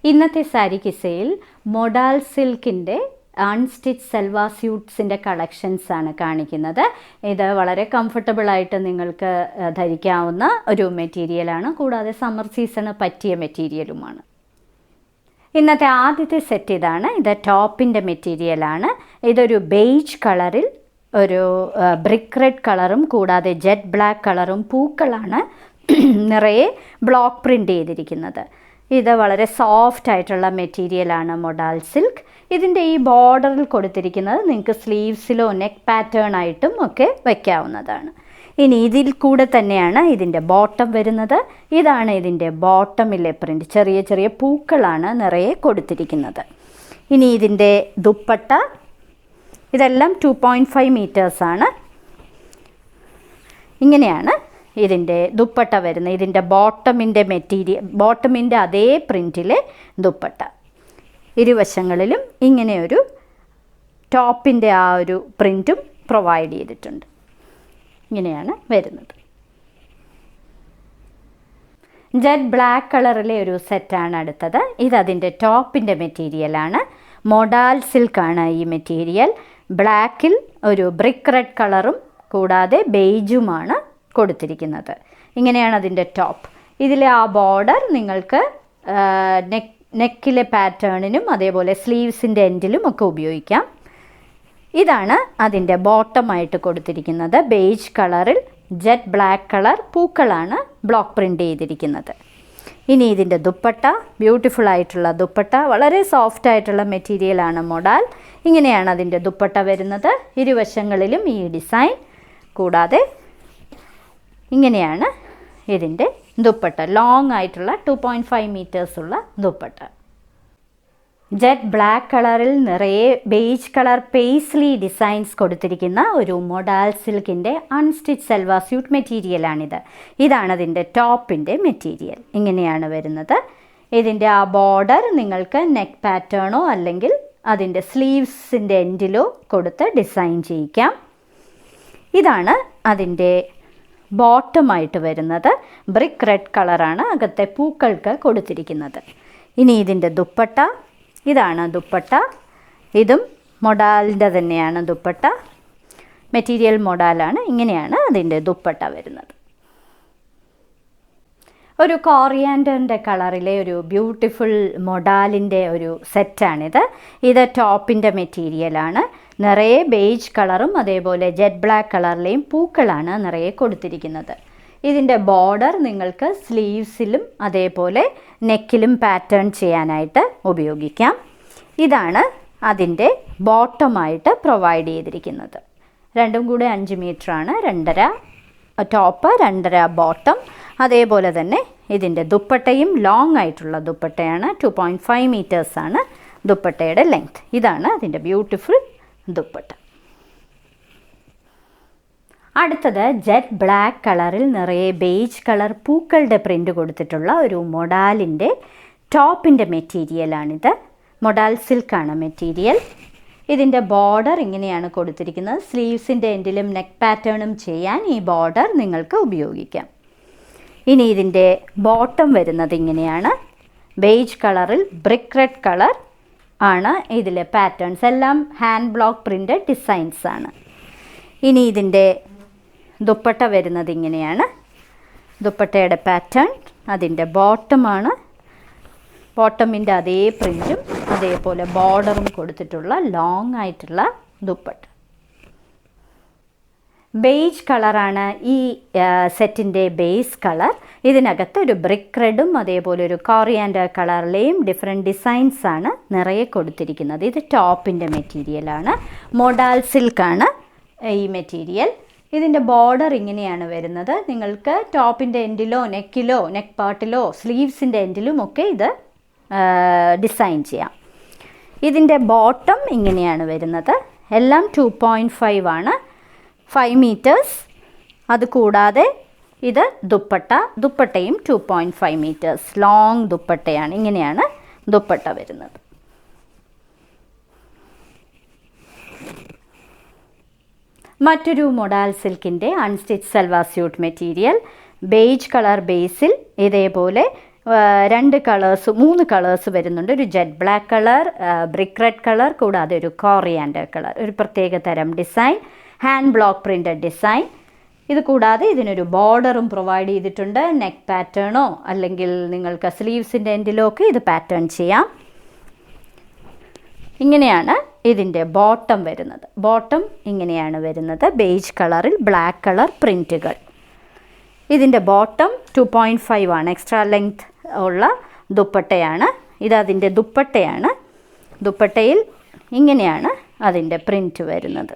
ഇന്നത്തെ സാരി കിസയിൽ മൊഡാൽ സിൽക്കിൻ്റെ അൺസ്റ്റിച്ച് സൽവാർ സ്യൂട്ട്സിൻ്റെ കളക്ഷൻസ് ആണ് കാണിക്കുന്നത്. ഇത് വളരെ കംഫർട്ടബിളായിട്ട് നിങ്ങൾക്ക് ധരിക്കാവുന്ന ഒരു മെറ്റീരിയലാണ്, കൂടാതെ സമ്മർ സീസണ് പറ്റിയ മെറ്റീരിയലുമാണ്. ഇന്നത്തെ ആദ്യത്തെ സെറ്റ് ഇതാണ്. ഇത് ടോപ്പിൻ്റെ മെറ്റീരിയലാണ്. ഇതൊരു ബെയ്ജ് കളറിൽ ഒരു ബ്രിക്ക് റെഡ് കളറും കൂടാതെ ജെറ്റ് ബ്ലാക്ക് കളറും പൂക്കളാണ് നിറയെ ബ്ലോക്ക് പ്രിൻ്റ് ചെയ്തിരിക്കുന്നത്. ഇത് വളരെ സോഫ്റ്റ് ആയിട്ടുള്ള മെറ്റീരിയലാണ് മൊഡാൽ സിൽക്ക്. ഇതിൻ്റെ ഈ ബോർഡറിൽ കൊടുത്തിരിക്കുന്നത് നിങ്ങൾക്ക് സ്ലീവ്സിലോ നെക്ക് പാറ്റേൺ ആയിട്ടും ഒക്കെ വയ്ക്കാവുന്നതാണ്. ഇനി ഇതിൽ കൂടെ തന്നെയാണ് ഇതിൻ്റെ ബോട്ടം വരുന്നത്. ഇതാണ് ഇതിൻ്റെ ബോട്ടമിലെ പ്രിൻ്റ്. ചെറിയ ചെറിയ പൂക്കളാണ് നിറയെ കൊടുത്തിരിക്കുന്നത്. ഇനി ഇതിൻ്റെ ദുപ്പട്ട, ഇതെല്ലാം 2.5 മീറ്റേഴ്സാണ്. ഇങ്ങനെയാണ് ഇതിൻ്റെ ദുപ്പട്ട വരുന്നത്. ഇതിൻ്റെ ബോട്ടമിൻ്റെ അതേ പ്രിൻറ്റിലെ ദുപ്പട്ട. ഇരുവശങ്ങളിലും ഇങ്ങനെയൊരു ടോപ്പിൻ്റെ ആ ഒരു പ്രിൻറ്റും പ്രൊവൈഡ് ചെയ്തിട്ടുണ്ട്. ഇങ്ങനെയാണ് വരുന്നത്. ജെറ്റ് ബ്ലാക്ക് കളറിലെ ഒരു സെറ്റാണ് അടുത്തത്. ഇതതിൻ്റെ ടോപ്പിൻ്റെ മെറ്റീരിയലാണ്. മൊഡാൽ സിൽക്കാണ് ഈ മെറ്റീരിയൽ. ബ്ലാക്കിൽ ഒരു ബ്രിക്ക് റെഡ് കളറും കൂടാതെ ബെയ്ജുമാണ് കൊടുത്തിരിക്കുന്നത്. ഇങ്ങനെയാണ് അതിൻ്റെ ടോപ്പ്. ഇതിലെ ആ ബോർഡർ നിങ്ങൾക്ക് നെക്കിലെ പാറ്റേണിനും അതേപോലെ സ്ലീവ്സിൻ്റെ എൻഡിലും ഒക്കെ ഉപയോഗിക്കാം. ഇതാണ് അതിൻ്റെ ബോട്ടമായിട്ട് കൊടുത്തിരിക്കുന്നത്. ബെയ്ജ് കളറിൽ ജെറ്റ് ബ്ലാക്ക് കളർ പൂക്കളാണ് ബ്ലോക്ക് പ്രിൻ്റ് ചെയ്തിരിക്കുന്നത്. ഇനി ഇതിൻ്റെ ദുപ്പട്ട, ബ്യൂട്ടിഫുൾ ആയിട്ടുള്ള ദുപ്പട്ട, വളരെ സോഫ്റ്റ് ആയിട്ടുള്ള മെറ്റീരിയലാണ് മൊഡാൽ. ഇങ്ങനെയാണ് അതിൻ്റെ ദുപ്പട്ട വരുന്നത്. ഇരുവശങ്ങളിലും ഈ ഡിസൈൻ, കൂടാതെ ഇങ്ങനെയാണ് ഇതിൻ്റെ ദുപ്പട്ട. ലോങ് ആയിട്ടുള്ള 2.5 മീറ്റേഴ്സ് ഉള്ള ദുപ്പട്ട. ജെറ്റ് ബ്ലാക്ക് കളറിൽ നിറയെ ബേജ് കളർ പേസ്ലി ഡിസൈൻസ് കൊടുത്തിരിക്കുന്ന ഒരു മൊഡാൽ സിൽക്കിൻ്റെ അൺസ്റ്റിച്ച് സൽവാർ സ്യൂട്ട് മെറ്റീരിയലാണിത്. ഇതാണ് അതിൻ്റെ ടോപ്പിൻ്റെ മെറ്റീരിയൽ. ഇങ്ങനെയാണ് വരുന്നത്. ഇതിൻ്റെ ആ ബോർഡർ നിങ്ങൾക്ക് നെക്ക് പാറ്റേണോ അല്ലെങ്കിൽ അതിൻ്റെ സ്ലീവ്സിൻ്റെ എൻഡിലോ കൊടുത്ത് ഡിസൈൻ ചെയ്യിക്കാം. ഇതാണ് അതിൻ്റെ ബോട്ടമായിട്ട് വരുന്നത്. ബ്രിക്ക് റെഡ് കളറാണ് അകത്തെ പൂക്കൾക്ക് കൊടുത്തിരിക്കുന്നത്. ഇനി ഇതിൻ്റെ ദുപ്പട്ട, ഇതാണ് ദുപ്പട്ട. ഇതും മൊഡാലിൻ്റെ തന്നെയാണ് ദുപ്പട്ട. മെറ്റീരിയൽ മൊഡാലാണ്. ഇങ്ങനെയാണ് അതിൻ്റെ ദുപ്പട്ട വരുന്നത്. ഒരു കോറിയാൻഡറിൻ്റെ കളറിലെ ഒരു ബ്യൂട്ടിഫുൾ മൊഡാലിൻ്റെ ഒരു സെറ്റാണിത്. ഇത് ടോപ്പിൻ്റെ മെറ്റീരിയലാണ്. നിറയെ ബേജ് കളറും അതേപോലെ ജെറ്റ് ബ്ലാക്ക് കളറിലെയും പൂക്കളാണ് നിറയെ കൊടുത്തിരിക്കുന്നത്. ഇതിൻ്റെ ബോർഡർ നിങ്ങൾക്ക് സ്ലീവ്സിലും അതേപോലെ നെക്കിലും പാറ്റേൺ ചെയ്യാനായിട്ട് ഉപയോഗിക്കാം. ഇതാണ് അതിൻ്റെ ബോട്ടമായിട്ട് പ്രൊവൈഡ് ചെയ്തിരിക്കുന്നത്. രണ്ടും കൂടെ 5 മീറ്ററാണ്. 2.5 ടോപ്പ്, 2.5 ബോട്ടം. അതേപോലെ തന്നെ ഇതിൻ്റെ ദുപ്പട്ടയും ലോങ് ആയിട്ടുള്ള ദുപ്പട്ടയാണ്. 2.5 മീറ്റേഴ്സാണ് ദുപ്പട്ടയുടെ ലെങ്ത്. ഇതാണ് അതിൻ്റെ ബ്യൂട്ടിഫുൾ ദുപ്പട്ട. അടുത്തത് ജെറ്റ് ബ്ലാക്ക് കളറിൽ നിറയെ ബേജ് കളർ പൂക്കളുടെ പ്രിൻ്റ് കൊടുത്തിട്ടുള്ള ഒരു മൊഡാലിൻ്റെ ടോപ്പിൻ്റെ മെറ്റീരിയലാണിത്. മൊഡാൽ സിൽക്കാണ് മെറ്റീരിയൽ. ഇതിൻ്റെ ബോർഡർ ഇങ്ങനെയാണ് കൊടുത്തിരിക്കുന്നത്. സ്ലീവ്സിൻ്റെ എൻഡിലും നെക്ക് പാറ്റേണും ചെയ്യാൻ ഈ ബോർഡർ നിങ്ങൾക്ക് ഉപയോഗിക്കാം. ഇനി ഇതിൻ്റെ ബോട്ടം വരുന്നത് ഇങ്ങനെയാണ്. ബേജ് കളറിൽ ബ്രിക്ക് റെഡ് കളർ ആണ് ഇതിലെ പാറ്റേൺസ്. എല്ലാം ഹാൻഡ് ബ്ലോക്ക് പ്രിൻ്റ് ഡിസൈൻസ് ആണ്. ഇനി ഇതിൻ്റെ ദുപ്പട്ട വരുന്നത് ഇങ്ങനെയാണ്. ദുപ്പട്ടയുടെ പാറ്റേൺ അതിൻ്റെ ബോട്ടമാണ്. ബോട്ടമിൻ്റെ അതേ പ്രിൻറ്റും അതേപോലെ ബോർഡറും കൊടുത്തിട്ടുള്ള ലോങ് ആയിട്ടുള്ള ദുപ്പട്ട. ബേജ് കളറാണ് ഈ സെറ്റിൻ്റെ ബേസ് കളർ. ഇതിനകത്ത് ഒരു ബ്രിക്ക് റെഡും അതേപോലെ ഒരു കോറിയാൻഡർ കളറിലെയും ഡിഫറെൻറ്റ് ഡിസൈൻസ് ആണ് നിറയെ കൊടുത്തിരിക്കുന്നത്. ഇത് ടോപ്പിൻ്റെ മെറ്റീരിയലാണ്. മൊഡാൽ സിൽക്കാണ് ഈ മെറ്റീരിയൽ. ഇതിൻ്റെ ബോർഡർ ഇങ്ങനെയാണ് വരുന്നത്. നിങ്ങൾക്ക് ടോപ്പിൻ്റെ എൻഡിലോ നെക്കിലോ നെക്ക് പാർട്ടിലോ സ്ലീവ്സിൻ്റെ എൻഡിലും ഒക്കെ ഇത് ഡിസൈൻ ചെയ്യാം. ഇതിൻ്റെ ബോട്ടം ഇങ്ങനെയാണ് വരുന്നത്. എല്ലാം 2.5 ആണ്, 5 മീറ്റേഴ്സ്. അതുകൂടാതെ ഇത് ദുപ്പട്ടയും 2.5 മീറ്റേഴ്സ് ലോങ് ദുപ്പട്ടയാണ്. ഇങ്ങനെയാണ് ദുപ്പട്ട വരുന്നത്. മറ്റൊരു മൊഡാൽ സിൽക്കിൻ്റെ unstitched salwar suit material beige colour ബേസിൽ ഇതേപോലെ 3 കളേഴ്സ് വരുന്നുണ്ട്. ഒരു jet black colour, brick red colour, കൂടാതെ ഒരു കോറിയാൻഡർ കളർ. ഒരു പ്രത്യേക തരം design, hand block printed design. ഇത് കൂടാതെ ഇതിനൊരു ബോർഡറും പ്രൊവൈഡ് ചെയ്തിട്ടുണ്ട്. നെക്ക് പാറ്റേണോ അല്ലെങ്കിൽ നിങ്ങൾക്ക് സ്ലീവ്സിൻ്റെ എൻഡിലോ ഒക്കെ ഇത് പാറ്റേൺ ചെയ്യാം. ഇങ്ങനെയാണ് ഇതിൻ്റെ ബോട്ടം വരുന്നത്. ബോട്ടം ഇങ്ങനെയാണ് വരുന്നത്, ബേജ് കളറിൽ ബ്ലാക്ക് കളർ പ്രിൻറ്റുകൾ. ഇതിൻ്റെ ബോട്ടം 2.5 ആണ്, എക്സ്ട്രാ ലെങ്ത് ഉള്ള ദുപ്പട്ടയാണ്. ഇതതിൻ്റെ ദുപ്പട്ടയാണ്. ദുപ്പട്ടയിൽ ഇങ്ങനെയാണ് അതിൻ്റെ പ്രിൻറ്റ് വരുന്നത്.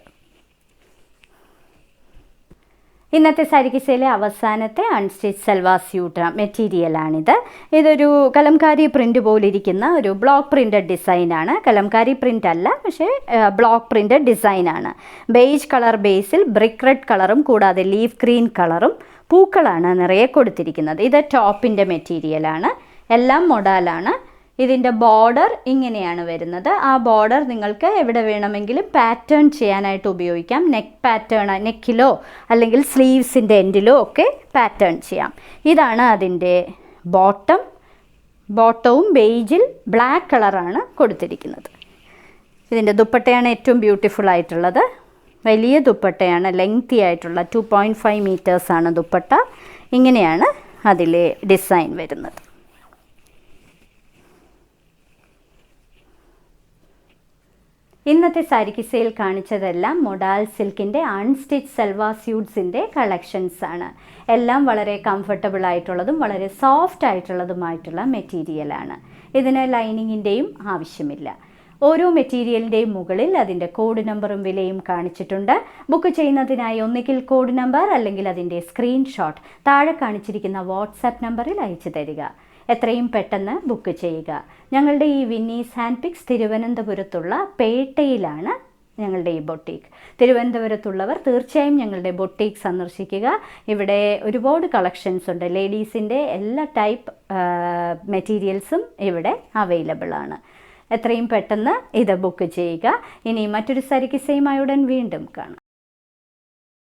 ഇന്നത്തെ സാരി കിസയിലെ അവസാനത്തെ അൺസ്റ്റിച്ച് സൽവാർ സ്യൂട്ട് മെറ്റീരിയലാണിത്. ഇതൊരു കലംകാരി പ്രിൻ്റ് പോലിരിക്കുന്ന ഒരു ബ്ലോക്ക് പ്രിൻ്റഡ് ഡിസൈനാണ്. കലംകാരി പ്രിൻ്റ് അല്ല, പക്ഷേ ബ്ലോക്ക് പ്രിൻ്റഡ് ഡിസൈനാണ്. ബേജ് കളർ ബേസിൽ ബ്രിക്ക് റെഡ് കളറും കൂടാതെ ലീഫ് ഗ്രീൻ കളറും പൂക്കളാണ് നിറയെ കൊടുത്തിരിക്കുന്നത്. ഇത് ടോപ്പിൻ്റെ മെറ്റീരിയലാണ്. എല്ലാം മൊഡാലാണ്. ഇതിൻ്റെ ബോർഡർ ഇങ്ങനെയാണ് വരുന്നത്. ആ ബോർഡർ നിങ്ങൾക്ക് എവിടെ വേണമെങ്കിലും പാറ്റേൺ ചെയ്യാനായിട്ട് ഉപയോഗിക്കാം. നെക്കിലോ അല്ലെങ്കിൽ സ്ലീവ്സിൻ്റെ എൻഡിലോ ഒക്കെ പാറ്റേൺ ചെയ്യാം. ഇതാണ് അതിൻ്റെ ബോട്ടവും ബേജിൽ ബ്ലാക്ക് കളറാണ് കൊടുത്തിരിക്കുന്നത്. ഇതിൻ്റെ ദുപ്പട്ടയാണ് ഏറ്റവും ബ്യൂട്ടിഫുൾ ആയിട്ടുള്ളത്. വലിയ ദുപ്പട്ടയാണ്, ലെങ്തി ആയിട്ടുള്ള 2.5 മീറ്റേഴ്സാണ് ദുപ്പട്ട. ഇങ്ങനെയാണ് അതിലെ ഡിസൈൻ വരുന്നത്. ഇന്നത്തെ സാരി കിസയിൽ കാണിച്ചതെല്ലാം മൊഡാൽ സിൽക്കിൻ്റെ അൺസ്റ്റിച്ച് സൽവാർ സ്യൂട്ട്സിൻ്റെ കളക്ഷൻസ് ആണ്. എല്ലാം വളരെ കംഫർട്ടബിൾ ആയിട്ടുള്ളതും വളരെ സോഫ്റ്റ് ആയിട്ടുള്ളതുമായിട്ടുള്ള മെറ്റീരിയലാണ്. ഇതിന് ലൈനിങ്ങിൻ്റെയും ആവശ്യമില്ല. ഓരോ മെറ്റീരിയലിൻ്റെയും മുകളിൽ അതിൻ്റെ കോഡ് നമ്പറും വിലയും കാണിച്ചിട്ടുണ്ട്. ബുക്ക് ചെയ്യുന്നതിനായി ഒന്നുകിൽ കോഡ് നമ്പർ അല്ലെങ്കിൽ അതിൻ്റെ സ്ക്രീൻഷോട്ട് താഴെ കാണിച്ചിരിക്കുന്ന വാട്സാപ്പ് നമ്പറിൽ അയച്ചു തരിക. എത്രയും പെട്ടെന്ന് ബുക്ക് ചെയ്യുക. ഞങ്ങളുടെ ഈ വിന്നീസ് ഹാൻഡ് പിക്സ് തിരുവനന്തപുരത്തുള്ള പേട്ടയിലാണ് ഞങ്ങളുടെ ഈ ബൊട്ടീക്ക്. തിരുവനന്തപുരത്തുള്ളവർ തീർച്ചയായും ഞങ്ങളുടെ ബൊട്ടീക്ക് സന്ദർശിക്കുക. ഇവിടെ ഒരുപാട് കളക്ഷൻസ് ഉണ്ട്. ലേഡീസിൻ്റെ എല്ലാ ടൈപ്പ് മെറ്റീരിയൽസും ഇവിടെ അവൈലബിൾ ആണ്. എത്രയും പെട്ടെന്ന് ഇത് ബുക്ക് ചെയ്യുക. ഇനി മറ്റൊരു സാരി കിസയുമായി ഉടൻ വീണ്ടും കാണാം.